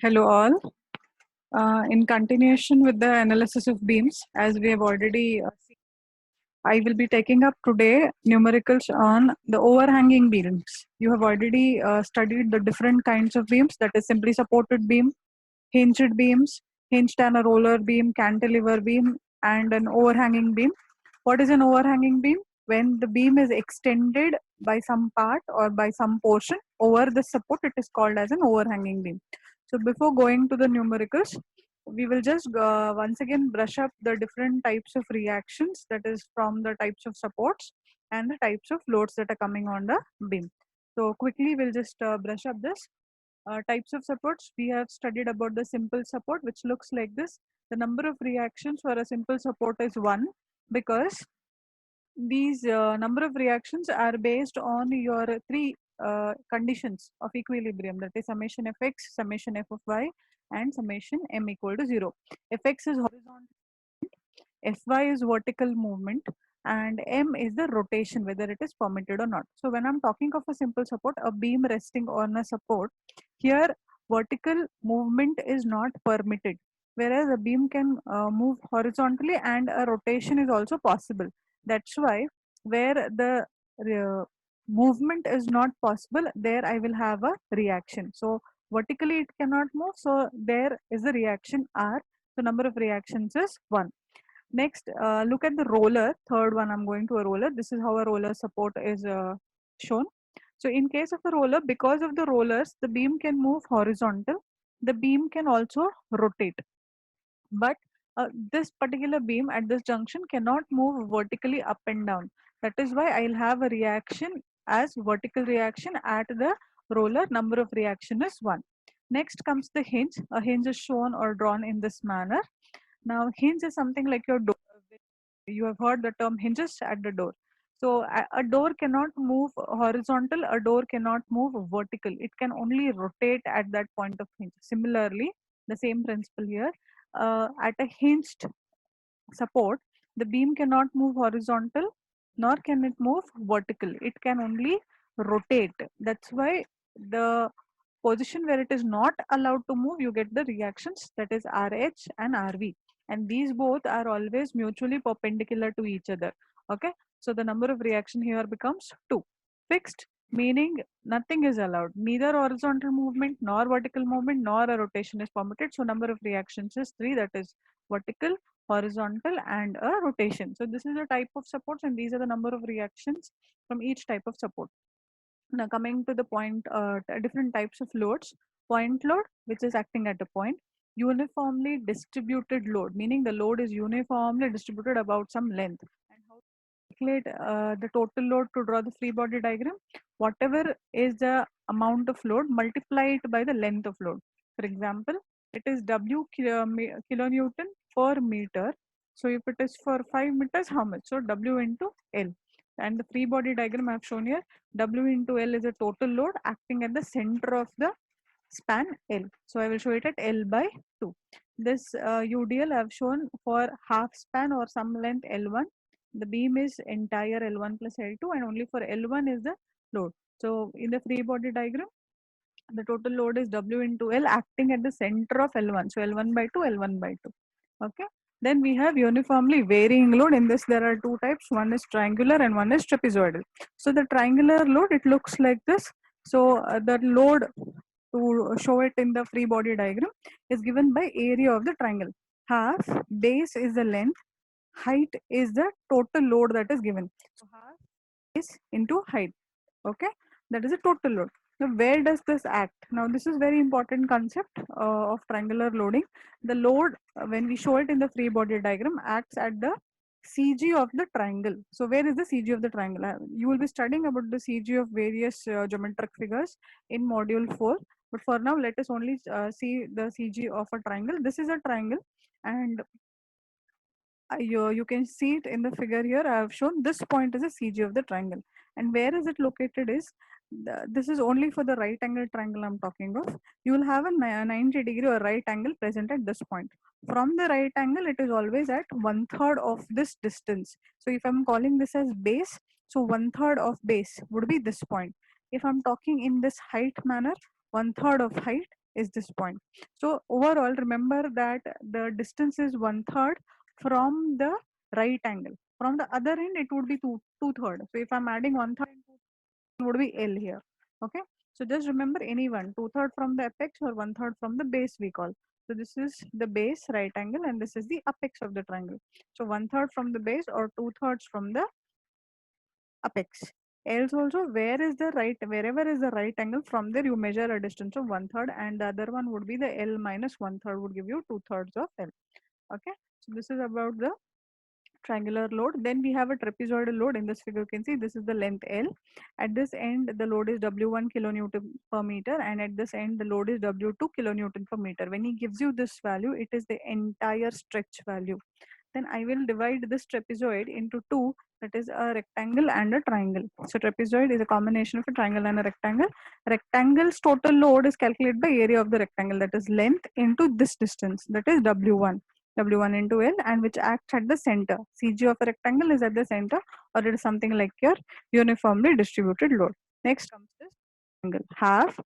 Hello all. In continuation with the analysis of beams, as we have already seen, I will be taking up today numericals on the overhanging beams. You have already studied the different kinds of beams, that is simply supported beam, hinged beams, hinged and a roller beam, cantilever beam, and an overhanging beam. What is an overhanging beam? When the beam is extended by some part or by some portion over the support, it is called as an overhanging beam. So before going to the numericals, we will just once again brush up the different types of reactions, that is from the types of supports and the types of loads that are coming on the beam. So quickly we'll just brush up this. Types of supports, we have studied about the simple support, which looks like this. The number of reactions for a simple support is 1, because these number of reactions are based on your three conditions of equilibrium, that is summation fx, summation f of y, and summation m equal to 0. Fx is horizontal, fy is vertical movement, and m is the rotation, whether it is permitted or not. So when I'm talking of a simple support, a beam resting on a support, here vertical movement is not permitted, whereas a beam can move horizontally and a rotation is also possible. That's why where the movement is not possible, there I will have a reaction. So vertically it cannot move, so there is a reaction R. So number of reactions is 1. Next, look at the roller. Third one, I'm going to a roller. This is how a roller support is shown. So in case of the roller, because of the rollers, the beam can move horizontal. The beam can also rotate. But this particular beam at this junction cannot move vertically up and down. That is why I'll have a reaction as vertical reaction at the roller. Number of reaction is 1. Next comes the hinge. A hinge is shown or drawn in this manner. Now, hinge is something like your door. You have heard the term hinges at the door. So a door cannot move horizontal, a door cannot move vertical. It can only rotate at that point of hinge. Similarly, the same principle here. At a hinged support, the beam cannot move horizontal, nor can it move vertical. It can only rotate. That's why the position where it is not allowed to move, you get the reactions, that is RH and RV. And these both are always mutually perpendicular to each other. Okay. So the number of reaction here becomes 2. Fixed, meaning nothing is allowed. Neither horizontal movement, nor vertical movement, nor a rotation is permitted. So number of reactions is 3, that is vertical, horizontal, and a rotation. So this is a type of supports, and these are the number of reactions from each type of support. Now coming to the point, different types of loads. Point load, which is acting at a point. Uniformly distributed load, meaning the load is uniformly distributed about some length. And how to calculate the total load to draw the free body diagram? Whatever is the amount of load, multiply it by the length of load. For example, it is W kilonewton per meter. So if it is for 5 meters, how much? So W into L. And the free body diagram I have shown here, W into L is a total load acting at the center of the span L. So I will show it at L by 2. This UDL I have shown for half span or some length L1. The beam is entire L1 plus L2, and only for L1 is the load. So in the free body diagram, the total load is W into L acting at the center of L1. So L1 by 2, L1 by 2. Okay. Then we have uniformly varying load. In this, there are two types. One is triangular and one is trapezoidal. So the triangular load, it looks like this. So the load, to show it in the free body diagram, is given by area of the triangle. Half base is the length, height is the total load that is given. So half base into height. Okay, that is a total load. Now where does this act? Now this is very important concept of triangular loading. The load, when we show it in the free body diagram, acts at the CG of the triangle. So where is the CG of the triangle? You will be studying about the CG of various geometric figures in module 4. But for now, let us only see the CG of a triangle. This is a triangle, and you can see it in the figure here. I have shown this point is a CG of the triangle. And where is it located is, this is only for the right angle triangle I'm talking of. You will have a 90 degree or right angle present at this point. From the right angle, it is always at 1/3 of this distance. So if I'm calling this as base, so 1/3 of base would be this point. If I'm talking in this height manner, 1/3 of height is this point. So overall, remember that the distance is 1/3 from the right angle. From the other end, it would be 2/3. So if I'm adding 1/3, it would be L here. Okay. So just remember any one, 2/3 from the apex or 1/3 from the base we call. So this is the base right angle and this is the apex of the triangle. So 1/3 from the base or 2/3 from the apex. Else also, wherever is the right angle, from there you measure a distance of 1/3 and the other one would be the L minus 1/3 would give you 2/3 of L. Okay. So this is about the triangular load. Then we have a trapezoidal load. In this figure you can see this is the length L. At this end the load is W1 kilonewton per meter and at this end the load is W2 kilonewton per meter. When he gives you this value, it is the entire stretch value. Then I will divide this trapezoid into two, that is a rectangle and a triangle. So trapezoid is a combination of a triangle and a rectangle. Rectangle's total load is calculated by area of the rectangle, that is length into this distance, that is W1. W1 into L, and which acts at the center. CG of a rectangle is at the center, or it is something like your uniformly distributed load. Next comes this angle. Half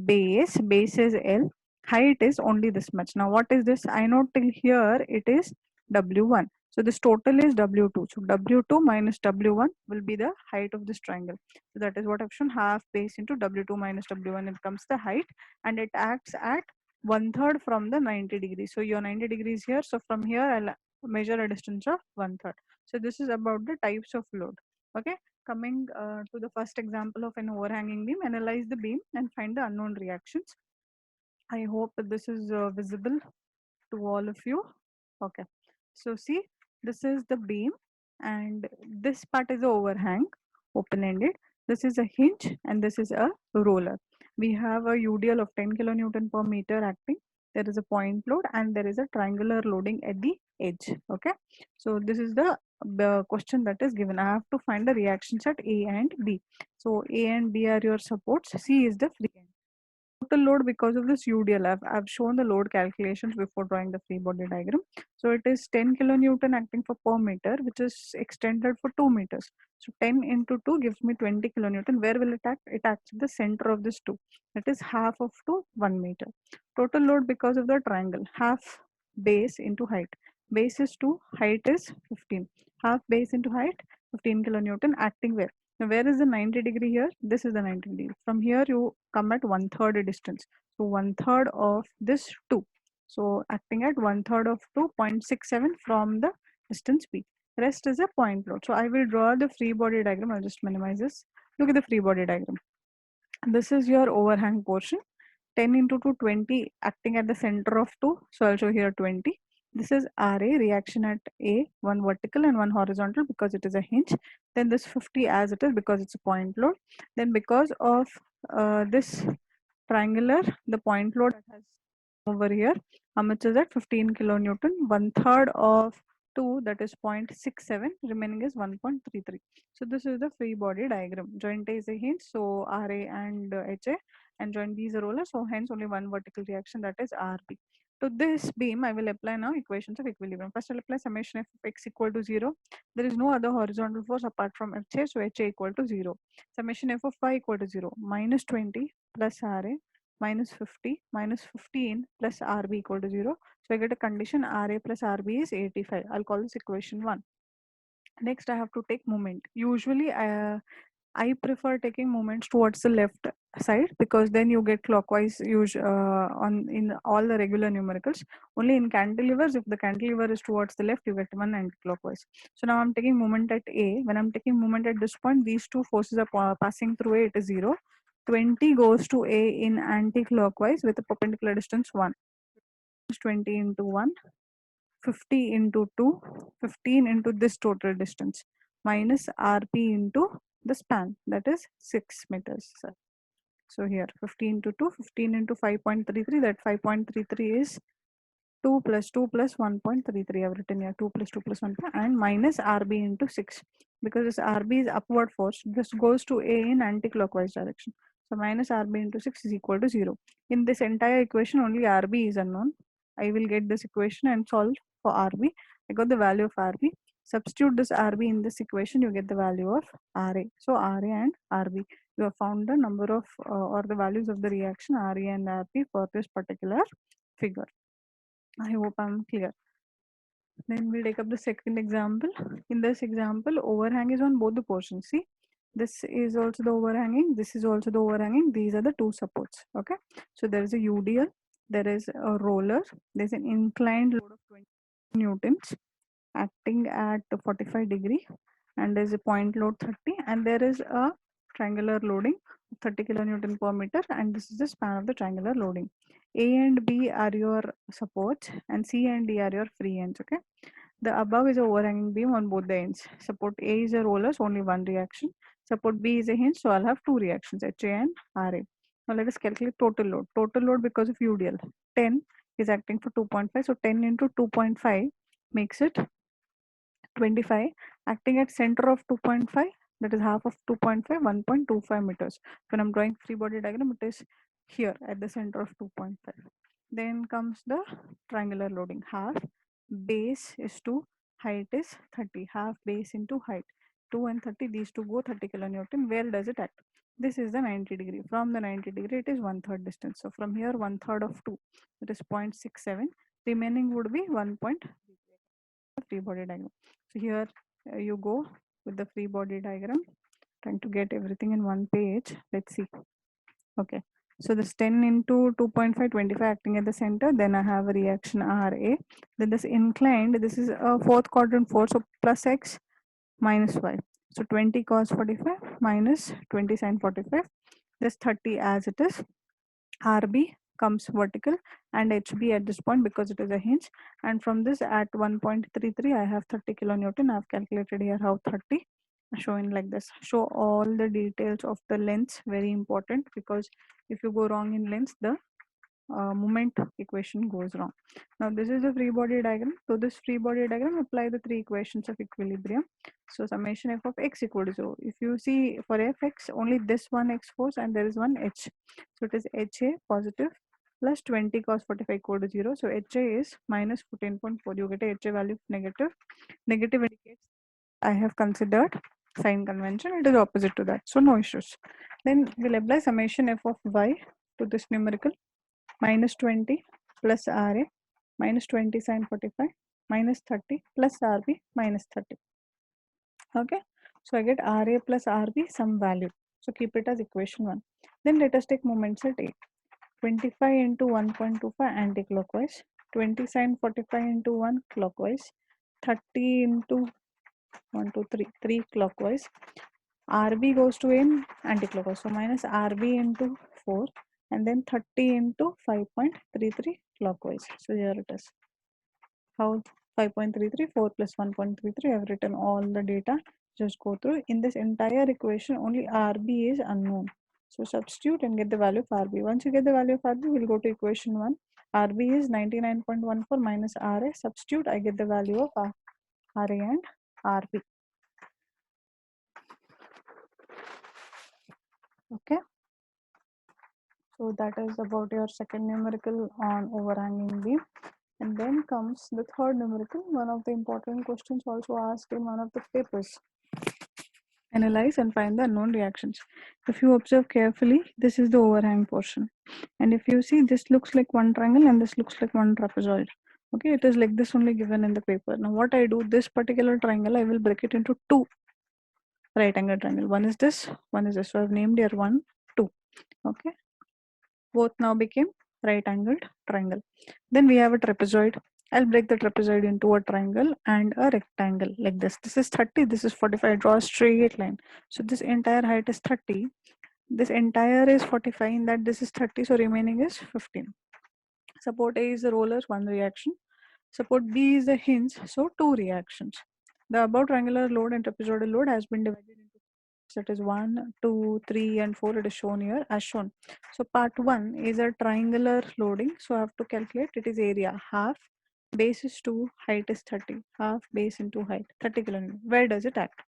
base is L, height is only this much. Now what is this? I know till here it is W1. So this total is W2. So W2 minus W1 will be the height of this triangle. So that is what I've shown, half base into W2 minus W1. It comes the height and it acts at 1/3 from the 90 degrees. So your 90 degrees here. So from here I'll measure a distance of 1/3. So this is about the types of load. Okay. Coming to the first example of an overhanging beam, analyze the beam and find the unknown reactions. I hope that this is visible to all of you. Okay. So see, this is the beam and this part is the overhang, open-ended. This is a hinge and this is a roller. We have a UDL of 10 kilonewton per meter acting. There is a point load and there is a triangular loading at the edge. Okay. So this is the question that is given. I have to find the reactions at A and B. So A and B are your supports. C is the free end. Total load because of this UDL. I've shown the load calculations before drawing the free body diagram. So it is 10 kilonewton acting for per meter, which is extended for 2 meters. So 10 into 2 gives me 20 kilonewton. Where will it act? It acts at the center of this 2. That is half of 2, 1 meter. Total load because of the triangle. Half base into height. Base is 2, height is 15. Half base into height, 15 kilonewton acting where? Now where is the 90 degree here? This is the 90 degree. From here you come at 1/3 distance. So 1/3 of this 2. So acting at 1/3 of 2.67 from the distance B. Rest is a point load. So I will draw the free body diagram. I'll just minimize this. Look at the free body diagram. This is your overhang portion. 10 into 2, 20 acting at the center of 2. So I'll show here 20. This is RA, reaction at A, one vertical and one horizontal because it is a hinge. Then this 50 as it is because it's a point load. Then because of this triangular, the point load that has over here, how much is that? 15 kilonewton. 1/3 of 2, that is 0.67, remaining is 1.33. So this is the free body diagram. Joint A is a hinge, so RA and HA, and joint B is a roller, so hence only one vertical reaction, that is RB. To this beam, I will apply now equations of equilibrium. First, I'll apply summation f of x equal to 0. There is no other horizontal force apart from HA, so HA equal to 0. Summation f of y equal to 0. Minus 20 plus RA minus 50 minus 15 plus RB equal to 0. So I get a condition RA plus RB is 85. I'll call this equation 1. Next, I have to take moment. Usually, I prefer taking moments towards the left side because then you get clockwise on in all the regular numericals. Only in cantilevers, if the cantilever is towards the left, you get one anti-clockwise. So now I'm taking moment at A. When I'm taking moment at this point, these two forces are passing through A, it is 0. 20 goes to A in anti-clockwise with a perpendicular distance 1. 20 into 1, 50 into 2, 15 into this total distance minus RP into the span, that is 6 meters. So here 15 to 2, 15 into 5.33, that 5.33 is 2 plus 2 plus 1.33. I've written here 2 plus 2 plus 1 and minus RB into 6 because this RB is upward force. This goes to A in anti-clockwise direction. So minus RB into 6 is equal to 0. In this entire equation, only RB is unknown. I will get this equation and solve for RB. I got the value of RB. Substitute this RB in this equation, you get the value of RA. So RA and RB. You have found the number of or the values of the reaction RA and RB for this particular figure. I hope I'm clear. Then we'll take up the second example. In this example, overhang is on both the portions. See, this is also the overhanging, this is also the overhanging. These are the two supports. Okay, so there is a UDL, there is a roller, there's an inclined load of 20 newtons acting at 45 degree, and there's a point load 30, and there is a triangular loading 30 kilonewton per meter, and this is the span of the triangular loading. A and B are your supports, and C and D are your free ends. Okay, the above is a overhanging beam on both the ends. Support A is a roller, so only one reaction. Support B is a hinge, so I'll have two reactions, HA and RA. Now let us calculate total load. Total load because of UDL, 10 is acting for 2.5, so 10 into 2.5 makes it 25, acting at center of 2.5, that is half of 2.5, 1.25 meters. When I'm drawing free body diagram, it is here at the center of 2.5. Then comes the triangular loading. Half base is to height is 30. Half base into height. 2 and 30, these two go 30 kilonewton. Where does it act? This is the 90 degree. From the 90 degree, it is 1/3 distance. So from here, 1/3 of 2, that is 0.67. Remaining would be 1.3 free body diagram. So here you go with the free body diagram, trying to get everything in one page. Let's see. Okay, so this 10 into 2.5, 25 acting at the center. Then I have a reaction RA. Then this inclined, this is a fourth quadrant force, so plus X minus Y. So 20 cos 45 minus 20 sin 45. This 30 as it is. RB comes vertical and HB at this point because it is a hinge, and from this at 1.33 I have 30 kilonewton. I have calculated here how 30 showing like this. Show all the details of the lengths, very important, because if you go wrong in lengths, the moment equation goes wrong. Now this is the free body diagram. So this free body diagram, apply the three equations of equilibrium. So summation f of x equal to 0. If you see for fx, only this one x force and there is one h. So it is HA positive plus 20 cos 45 equal to 0. So HA is minus 14.4. You get a HA value negative. Negative indicates I have considered sign convention. It is opposite to that. So no issues. Then we'll apply summation f of y to this numerical. Minus 20 plus RA minus 20 sin 45 minus 30 plus RB minus 30. Okay, so I get RA plus RB some value. So keep it as equation 1. Then let us take moments at A. 25 into 1.25 anti-clockwise, 20 sin 45 into 1 clockwise, 30 into 1, 2, 3, 3 clockwise. RB goes to M anti-clockwise, so minus RB into 4, and then 30 into 5.33 clockwise. So here it is. How 5.33, 4 plus 1.33. I have written all the data. Just go through. In this entire equation, only RB is unknown. So substitute and get the value of RB. Once you get the value of RB, we'll go to equation 1. RB is 99.14 minus RA. Substitute, I get the value of RA and RB. Okay. So that is about your second numerical on overhanging beam. And then comes the third numerical, one of the important questions also asked in one of the papers. Analyze and find the unknown reactions. If you observe carefully, this is the overhang portion. And if you see, this looks like one triangle and this looks like one trapezoid. Okay, it is like this only given in the paper. Now what I do, this particular triangle, I will break it into two right angle triangle. One is this, one is this. So I've named here 1, 2. Okay. Both now became right angled triangle. Then we have a trapezoid. I'll break the trapezoid into a triangle and a rectangle like this. This is 30, this is 45. Draw a straight line. So this entire height is 30. This entire is 45, in that this is 30, so remaining is 15. Support A is the roller, one reaction. Support B is the hinge, so two reactions. The above triangular load and trapezoidal load has been divided into, that is 1, 2, 3 and 4. It is shown here as shown. So part 1 is a triangular loading, so I have to calculate. It is area half, base is 2, height is 30, half base into height 30 kilonewton. Where does it act?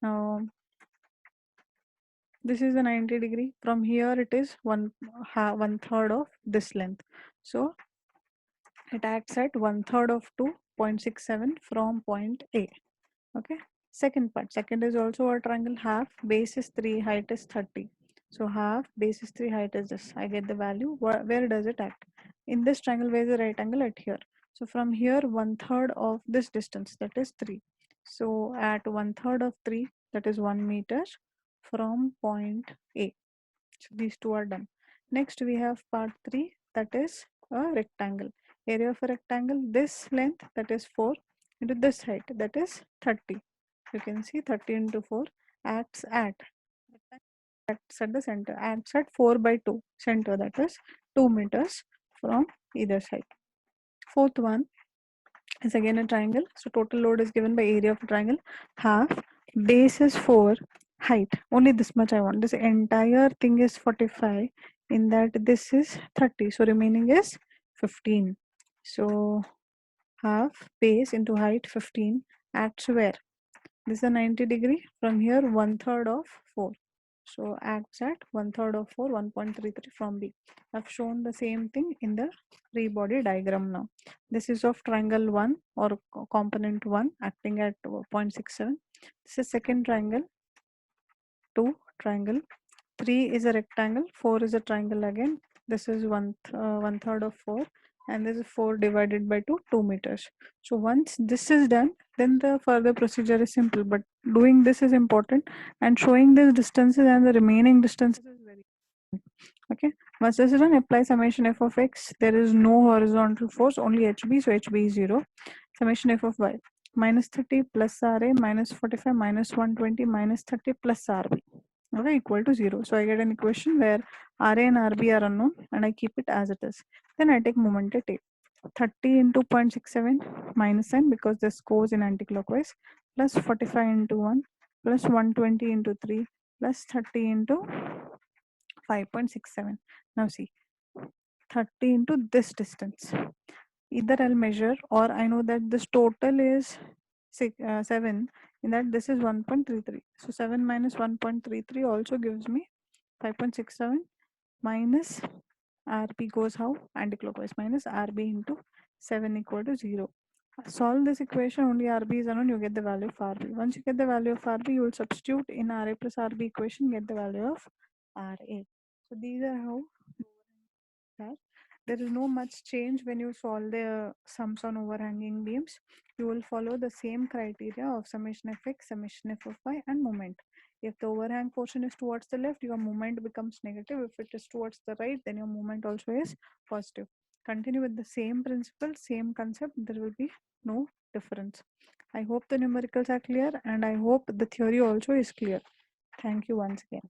Now this is the 90 degree. From here it is 1/3 of this length, so it acts at 1/3 of 2.67 from point A. Okay. Second part. Second is also a triangle. Half, base is 3, height is 30. So half, base is 3, height is this. I get the value. Where does it act? In this triangle, where is the right angle? At here. So from here, 1/3 of this distance, that is 3. So at 1/3 of 3, that is 1 meter from point A. So these two are done. Next we have part 3, that is a rectangle. Area of a rectangle, this length, that is 4, into this height, that is 30. You can see 30 into 4 acts at the center, acts at 4 by 2 center, that is 2 meters from either side. Fourth one is again a triangle. So total load is given by area of a triangle. Half, base is 4, height only this much I want. This entire thing is 45, in that this is 30, so remaining is 15. So half base into height 15 acts where? This is a 90 degree. From here 1/3 of 4, so acts at 1/3 of 4, 1.33 from B. I've shown the same thing in the free body diagram now. This is of triangle 1 or component 1 acting at 0.67. This is second triangle, 2 triangle, 3 is a rectangle, 4 is a triangle again. This is 1/3 of 4, and this is 4 divided by 2, 2 meters. So once this is done, then the further procedure is simple, but doing this is important, and showing these distances and the remaining distances is very important. Okay, once this is done, apply summation f of x. There is no horizontal force, only hb, so hb is 0. Summation f of y, minus 30 plus ra minus 45 minus 120 minus 30 plus rb, okay, equal to 0. So I get an equation where ra and rb are unknown, and I keep it as it is. Then I take moment at a. 30 into 0.67 minus sign because this goes in anticlockwise, plus 45 into 1 plus 120 into 3 plus 30 into 5.67. Now see, 30 into this distance. Either I'll measure, or I know that this total is 7, in that this is 1.33. So 7 minus 1.33 also gives me 5.67 minus RB goes how? Anticlockwise, minus RB into 7 equal to 0. Solve this equation, only RB is unknown, you get the value of RB. Once you get the value of RB, you will substitute in RA plus RB equation, get the value of RA. So these are how that. There is no much change when you solve the sums on overhanging beams. You will follow the same criteria of summation f x, summation f of y, and moment. If the overhang portion is towards the left, your moment becomes negative. If it is towards the right, then your moment also is positive. Continue with the same principle, same concept. There will be no difference. I hope the numericals are clear, and I hope the theory also is clear. Thank you once again.